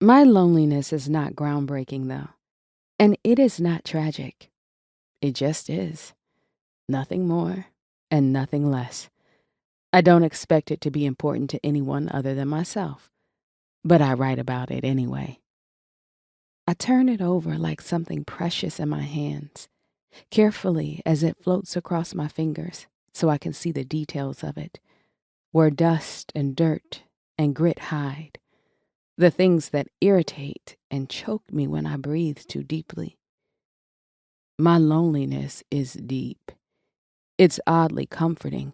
My loneliness is not groundbreaking, though, and it is not tragic. It just is. Nothing more and nothing less. I don't expect it to be important to anyone other than myself, but I write about it anyway. I turn it over like something precious in my hands, carefully as it floats across my fingers so I can see the details of it, where dust and dirt and grit hide, the things that irritate and choke me when I breathe too deeply. My loneliness is deep. It's oddly comforting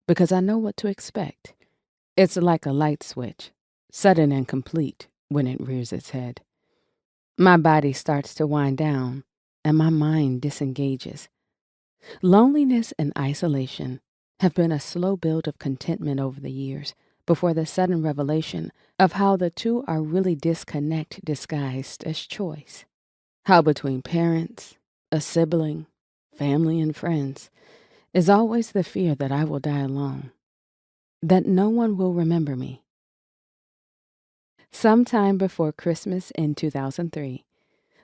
because I know what to expect. It's like a light switch, sudden and complete when it rears its head. My body starts to wind down and my mind disengages. Loneliness and isolation have been a slow build of contentment over the years before the sudden revelation of how the two are really disconnect disguised as choice. How between parents, a sibling, family, and friends is always the fear that I will die alone, that no one will remember me. Sometime before Christmas in 2003,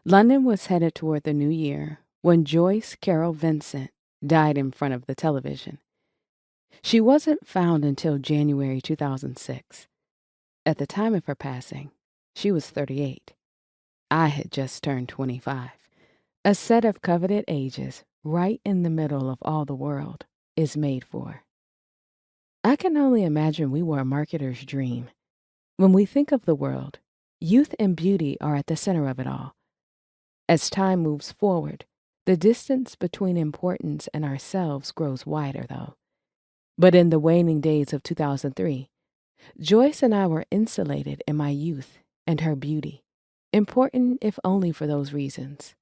London was headed toward the new year when Joyce Carol Vincent died in front of the television. She wasn't found until January 2006. At the time of her passing, she was 38. I had just turned 25. A set of coveted ages right in the middle of all the world is made for. I can only imagine we were a marketer's dream. When we think of the world, youth and beauty are at the center of it all. As time moves forward, the distance between importance and ourselves grows wider, though. But in the waning days of 2003, Joyce and I were insulated in my youth and her beauty, important if only for those reasons.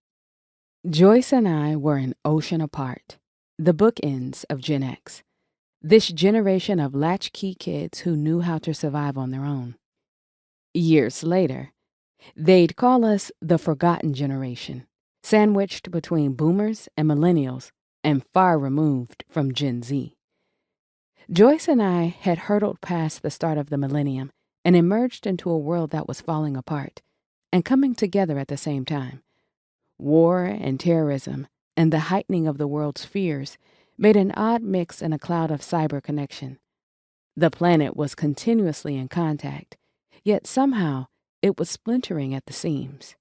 Joyce and I were an ocean apart, the bookends of Gen X, this generation of latchkey kids who knew how to survive on their own. Years later, they'd call us the forgotten generation, sandwiched between boomers and millennials and far removed from Gen Z. Joyce and I had hurtled past the start of the millennium and emerged into a world that was falling apart and coming together at the same time. War and terrorism and the heightening of the world's fears made an odd mix in a cloud of cyber connection. The planet was continuously in contact, yet somehow it was splintering at the seams.